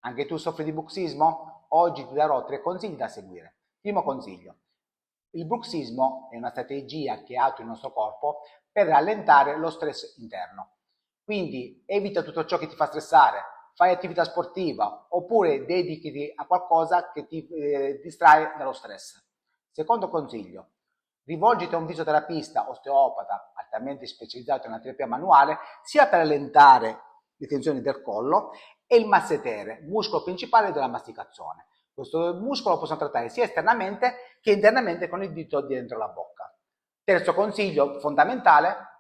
Anche tu soffri di bruxismo? Oggi ti darò 3 consigli da seguire. Primo consiglio. Il bruxismo è una strategia che attua il nostro corpo per rallentare lo stress interno. Quindi evita tutto ciò che ti fa stressare, fai attività sportiva oppure dedichiti a qualcosa che ti distrae dallo stress. Secondo consiglio, rivolgiti a un fisioterapista, osteopata, altamente specializzato in terapia manuale, sia per allentare le tensioni del collo e il massetere, muscolo principale della masticazione. Questo muscolo lo possiamo trattare sia esternamente che internamente con il dito dentro la bocca. Terzo consiglio fondamentale,